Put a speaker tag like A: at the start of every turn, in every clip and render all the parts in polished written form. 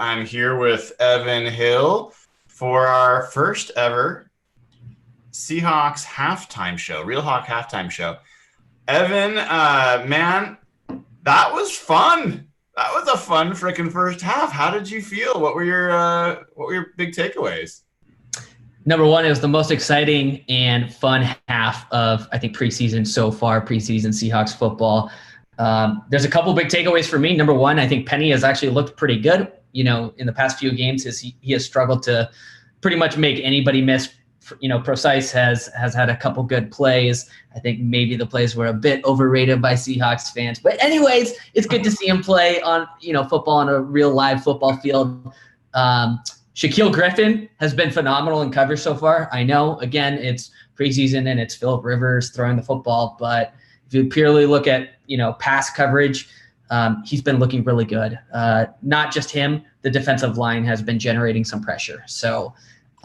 A: I'm here with Evan Hill for our first ever Seahawks halftime show, Real Hawk halftime show. Evan, man, that was fun. That was a fun freaking first half. How did you feel? What were your big takeaways?
B: Number one, it was the most exciting and fun half of, I think, preseason so far, preseason Seahawks football. There's a couple big takeaways for me. Number one, I think Penny has actually looked pretty good. You know, in the past few games, he has struggled to pretty much make anybody miss. You know, Precise has had a couple good plays. I think maybe the plays were a bit overrated by Seahawks fans. But anyways, it's good to see him play on, football on a real live football field. Shaquille Griffin has been phenomenal in coverage so far. I know, again, it's preseason and it's Phillip Rivers throwing the football, but if you purely look at, pass coverage, he's been looking really good. Not just him, the defensive line has been generating some pressure. So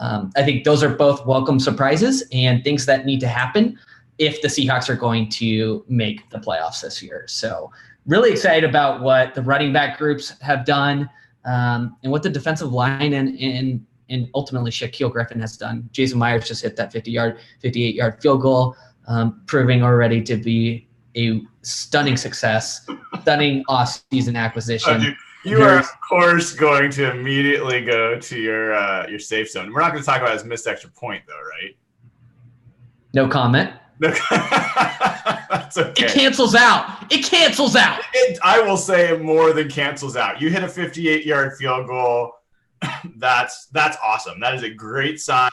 B: I think those are both welcome surprises and things that need to happen if the Seahawks are going to make the playoffs this year. So really excited about what the running back groups have done. And what the defensive line and ultimately Shaquille Griffin has done. Jason Myers just hit that 58-yard field goal, proving already to be a stunning success, stunning off-season acquisition.
A: You are, of course, going to immediately go to your safe zone. We're not going to talk about his missed extra point, though, right?
B: No comment.
A: That's okay.
B: It cancels out.
A: I will say it more than cancels out. You hit a 58-yard field goal. That's awesome. That is a great sign.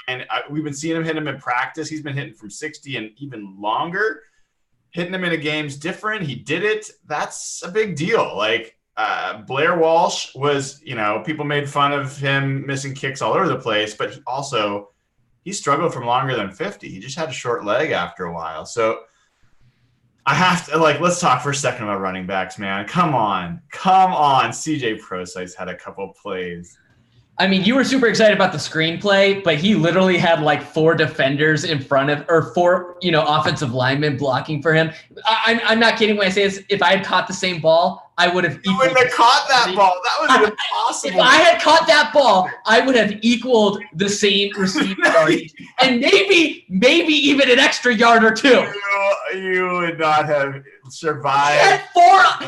A: We've been seeing him hit him in practice. He's been hitting from 60 and even longer. Hitting him in a game's different. He did it. That's a big deal. Like Blair Walsh was, people made fun of him missing kicks all over the place, but he struggled from longer than 50. He just had a short leg after a while. So I have to, let's talk for a second about running backs, man. Come on. CJ Procise had a couple plays.
B: I mean, you were super excited about the screenplay, but he literally had four defenders in front of, or four, offensive linemen blocking for him. I'm not kidding when I say this. If I had caught the same ball, I would have.
A: You wouldn't have caught that ball. That was impossible.
B: If I had caught that ball, I would have equaled the same receiving yardage, and maybe even an extra yard or two.
A: You would not have survived.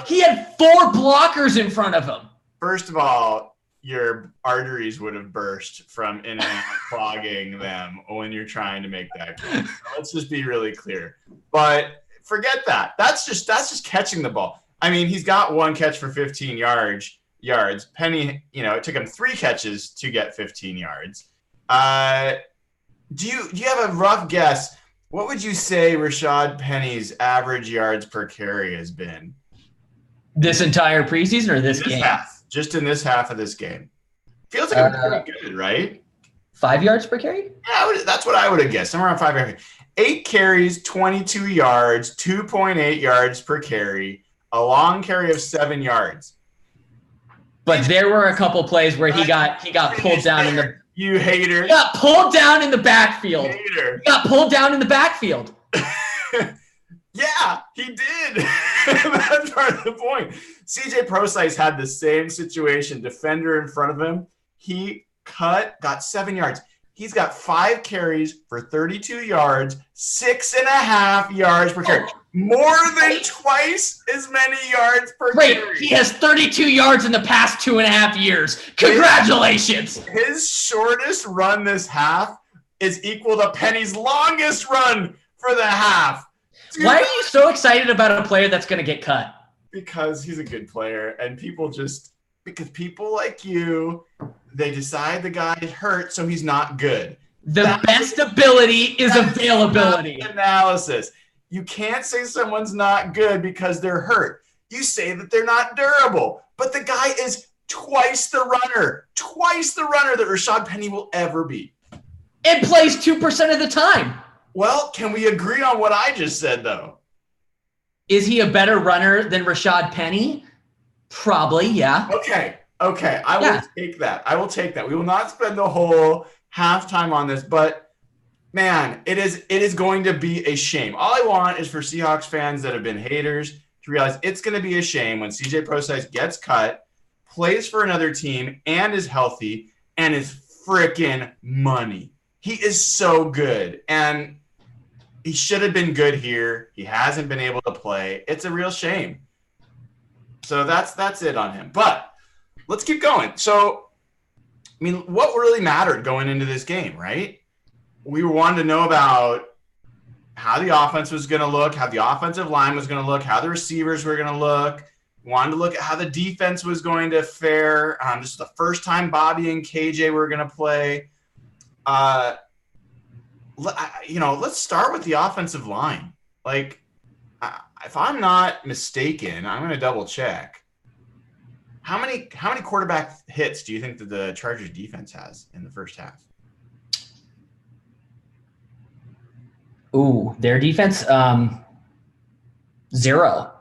B: He had four blockers in front of him.
A: First of all, your arteries would have burst from in and out clogging them when you're trying to make that goal. So let's just be really clear. But forget that. That's just catching the ball. I mean, he's got one catch for 15 yards. Penny, it took him 3 catches to get 15 yards. Do you have a rough guess? What would you say Rashad Penny's average yards per carry has been?
B: This entire preseason or this game?
A: Just in this half of this game. Feels like pretty good, right?
B: 5 yards per carry?
A: Yeah, that's what I would have guessed. Somewhere around 5 yards. 8 carries, 22 yards, 2.8 yards per carry, a long carry of 7 yards.
B: But there were a couple plays where he got pulled down in the.
A: You hater.
B: He got pulled down in the backfield.
A: Yeah, he did. That's part of the point. CJ Procise had the same situation. Defender in front of him. He got 7 yards. He's got 5 carries for 32 yards, 6.5 yards per carry. More than twice as many yards per carry.
B: He has 32 yards in the past 2.5 years. Congratulations.
A: His shortest run this half is equal to Penny's longest run for the half.
B: Dude, why are you so excited about a player that's going to get cut?
A: Because he's a good player, and because people like you, they decide the guy is hurt, so he's not good.
B: The best ability is availability.
A: Analysis. You can't say someone's not good because they're hurt. You say that they're not durable, but the guy is twice the runner that Rashad Penny will ever be.
B: And plays 2% of the time.
A: Well, can we agree on what I just said, though?
B: Is he a better runner than Rashad Penny? Probably, yeah.
A: Okay. I will take that. We will not spend the whole halftime on this, but man, it is going to be a shame. All I want is for Seahawks fans that have been haters to realize it's going to be a shame when CJ Procise gets cut plays for another team and is healthy and is freaking money. He is so good. And he should have been good here. He hasn't been able to play. It's a real shame. So that's it on him. But let's keep going. So, I mean, what really mattered going into this game, right? We wanted to know about how the offense was going to look, how the offensive line was going to look, how the receivers were going to look. We wanted to look at how the defense was going to fare. This is the first time Bobby and KJ were going to play. Let's start with the offensive line. Like, if I'm not mistaken, I'm going to double check. How many quarterback hits do you think that the Chargers defense has in the first half?
B: Ooh, their defense, 0.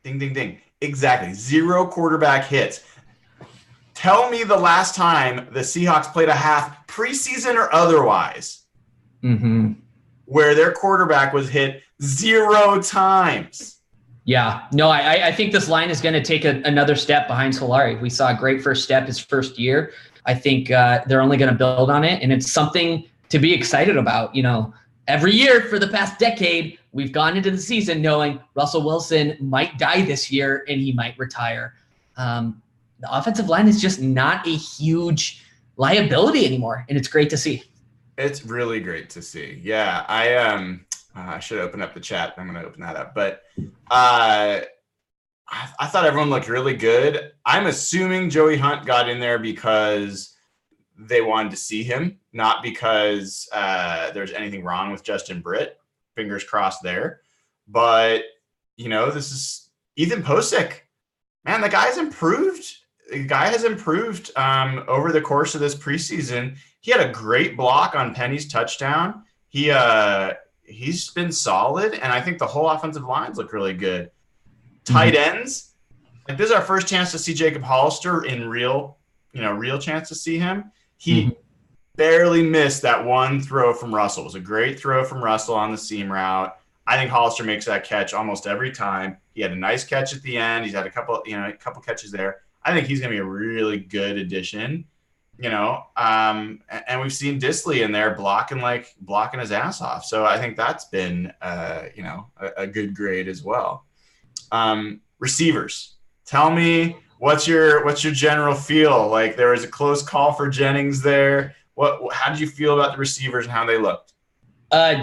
A: Ding, ding, ding. Exactly. 0 quarterback hits. Tell me the last time the Seahawks played a half, preseason or otherwise, where their quarterback was hit 0 times.
B: Yeah. No, I think this line is going to take another step behind Solari. We saw a great first step his first year. I think they're only going to build on it, and it's something to be excited about. Every year for the past decade, we've gone into the season knowing Russell Wilson might die this year and he might retire. The offensive line is just not a huge liability anymore, and it's great to see.
A: It's really great to see. Yeah, I should open up the chat. I'm going to open that up. But I thought everyone looked really good. I'm assuming Joey Hunt got in there because they wanted to see him, not because there's anything wrong with Justin Britt. Fingers crossed there. But, this is Ethan Posick. Man, the guy's improved. The guy has improved over the course of this preseason. He had a great block on Penny's touchdown. He's been solid, and I think the whole offensive lines look really good. Tight ends, like this is our first chance to see Jacob Hollister in real chance to see him. He barely missed that one throw from Russell. It was a great throw from Russell on the seam route. I think Hollister makes that catch almost every time. He had a nice catch at the end. He's had a couple catches there. I think he's going to be a really good addition, and we've seen Disley in there blocking his ass off. So I think that's been, a good grade as well. Receivers, tell me what's your general feel? Like there was a close call for Jennings there. How did you feel about the receivers and how they looked?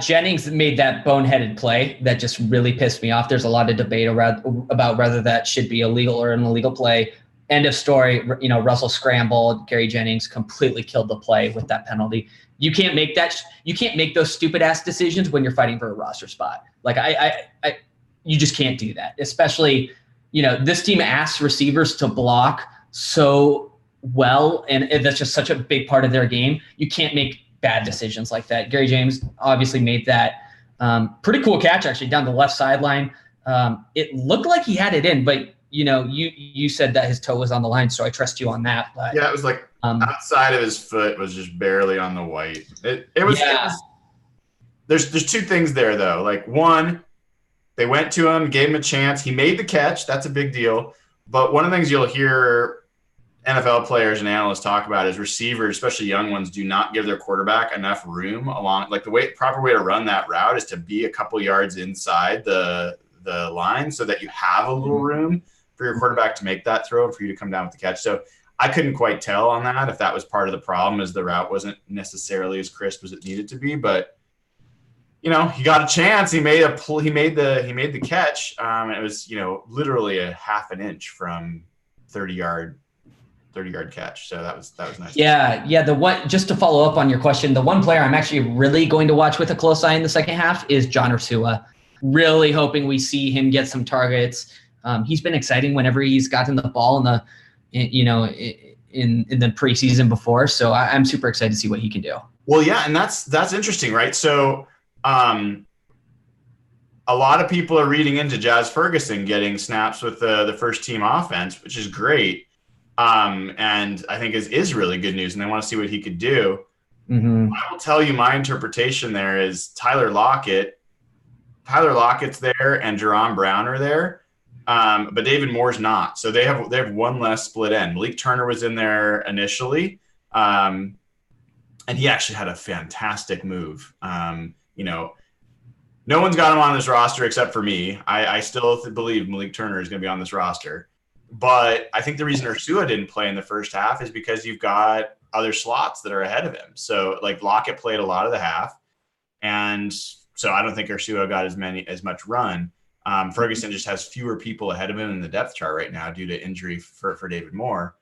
B: Jennings made that boneheaded play that just really pissed me off. There's a lot of debate about whether that should be illegal or an illegal play. End of story. Russell scrambled. Gary Jennings completely killed the play with that penalty. You can't make that. You can't make those stupid ass decisions when you're fighting for a roster spot. Like you just can't do that. Especially, this team asks receivers to block so well, and that's just such a big part of their game. You can't make bad decisions like that. Gary James obviously made that pretty cool catch actually down the left sideline. It looked like he had it in, but you said that his toe was on the line, so I trust you on that. But
A: yeah, it was like outside of his foot was just barely on the white. It was. There's 2 things there though. Like one, they went to him, gave him a chance. He made the catch. That's a big deal. But one of the things you'll hear NFL players and analysts talk about is receivers, especially young ones, do not give their quarterback enough room along. Like proper way to run that route is to be a couple yards inside the line so that you have a little room for your quarterback to make that throw and for you to come down with the catch. So I couldn't quite tell on that if that was part of the problem, as the route wasn't necessarily as crisp as it needed to be. But he got a chance. He made the catch. It was literally a half an inch from 30-yard catch. So that was nice.
B: Yeah. Just to follow up on your question, the one player I'm actually really going to watch with a close eye in the second half is John Ursua. Really hoping we see him get some targets. He's been exciting whenever he's gotten the ball in the preseason before. So I'm super excited to see what he can do.
A: Well, yeah, and that's interesting, right? So a lot of people are reading into Jazz Ferguson getting snaps with the first team offense, which is great. And I think is really good news, and they want to see what he could do. I will tell you my interpretation there is Tyler Lockett's there and Jerron Brown are there. but David Moore's not. So they have one less split end. Malik Turner was in there initially, and he actually had a fantastic move. No one's got him on this roster except for me. I still believe Malik Turner is going to be on this roster. But I think the reason Ursua didn't play in the first half is because you've got other slots that are ahead of him. So like Lockett played a lot of the half. And so I don't think Ursua got as much run. Ferguson just has fewer people ahead of him in the depth chart right now due to injury for David Moore.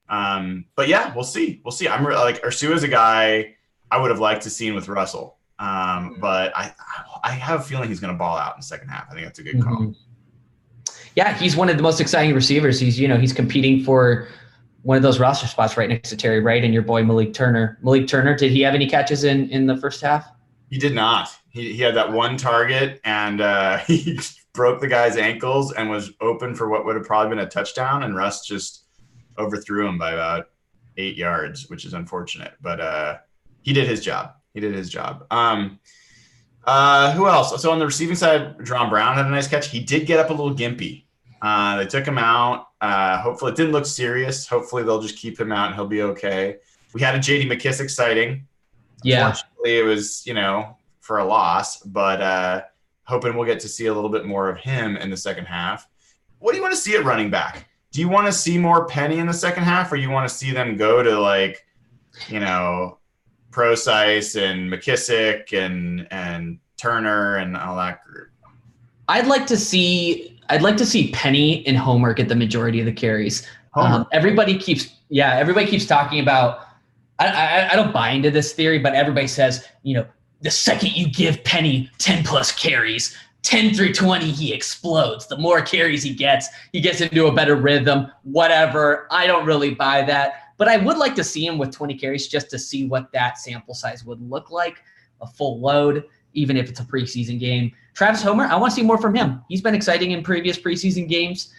A: But yeah, we'll see. I'm like Ursua is a guy I would have liked to see with Russell. But I have a feeling he's going to ball out in the second half. I think that's a good call.
B: Yeah, he's one of the most exciting receivers. He's competing for one of those roster spots right next to Terry Wright and your boy Malik Turner. Malik Turner, did he have any catches in the first half?
A: He did not. He had that one target, and he broke the guy's ankles and was open for what would have probably been a touchdown, and Russ just overthrew him by about 8 yards, which is unfortunate. But he did his job. Who else? So on the receiving side, Jerron Brown had a nice catch. He did get up a little gimpy. They took him out. Hopefully it didn't look serious. Hopefully they'll just keep him out and he'll be okay. We had a J.D. McKissick sighting.
B: Yeah.
A: Unfortunately, it was, for a loss, but hoping we'll get to see a little bit more of him in the second half. What do you want to see at running back? Do you want to see more Penny in the second half, or you want to see them go to Procise and McKissick and Turner and all that group?
B: I'd like to see Penny and Homer get the majority of the carries. Everybody keeps talking about. I don't buy into this theory, but everybody says the second you give Penny 10 plus carries, 10 through 20, he explodes. The more carries he gets into a better rhythm. Whatever. I don't really buy that, but I would like to see him with 20 carries just to see what that sample size would look like, a full load, even if it's a preseason game. Travis Homer, I want to see more from him. He's been exciting in previous preseason games.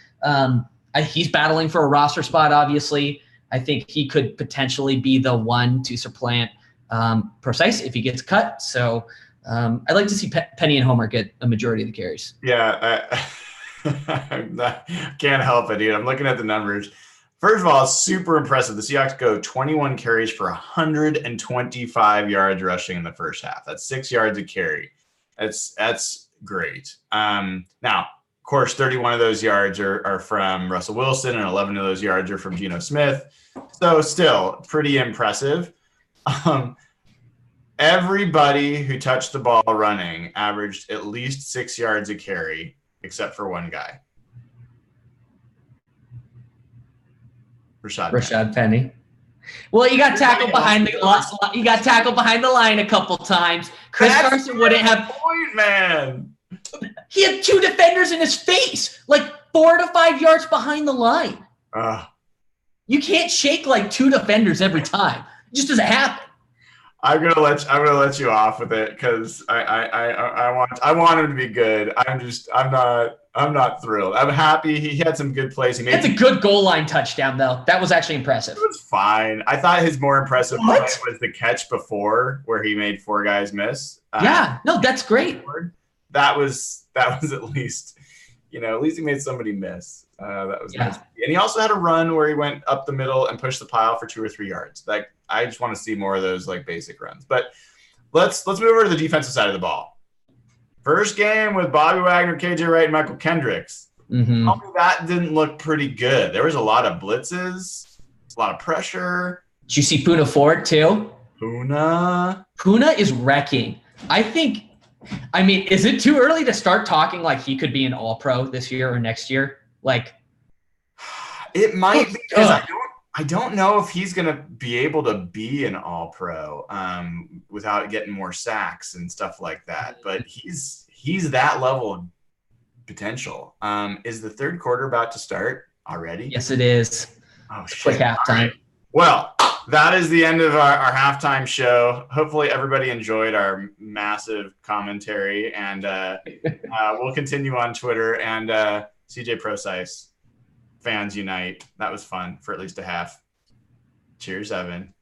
B: He's battling for a roster spot, obviously. I think he could potentially be the one to supplant Procise if he gets cut. So I'd like to see Penny and Homer get a majority of the carries.
A: Yeah, I can't help it, dude. I'm looking at the numbers. First of all, it's super impressive. The Seahawks go 21 carries for 125 yards rushing in the first half. That's 6 yards a carry. That's great. Now, of course, 31 of those yards are from Russell Wilson, and 11 of those yards are from Geno Smith. So still pretty impressive. Everybody who touched the ball running averaged at least 6 yards a carry, except for one guy. Rashad Penny.
B: Well, you got tackled behind the line a couple times. Chris Carson wouldn't have
A: point, man.
B: He had 2 defenders in his face, 4 to 5 yards behind the line. You can't shake 2 defenders every time. It just doesn't happen.
A: I'm gonna let you off with it because I want him to be good. I'm not thrilled. I'm happy he had some good plays.
B: That's a good goal line touchdown though. That was actually impressive.
A: It was fine. I thought his more impressive play was the catch before where he made 4 guys miss.
B: That's great.
A: That was at least, at least he made somebody miss. That was nice. And he also had a run where he went up the middle and pushed the pile for 2 or 3 yards. I just want to see more of those basic runs. But let's move over to the defensive side of the ball. First game with Bobby Wagner, KJ Wright, and Michael Kendricks.
B: Mm-hmm.
A: Tell me that didn't look pretty good. There was a lot of blitzes, a lot of pressure.
B: Did you see Puna Ford too?
A: Puna
B: is wrecking. Is it too early to start talking like he could be an all-pro this year or next year?
A: It might be because I don't know if he's going to be able to be an all-pro without getting more sacks and stuff like that. But he's that level of potential. Is the third quarter about to start already?
B: Yes, it is.
A: Oh, shit.
B: Quick halftime. Right.
A: Well, that is the end of our halftime show. Hopefully everybody enjoyed our massive commentary, and we'll continue on Twitter. And CJ Procise, fans unite. That was fun for at least a half. Cheers, Evan.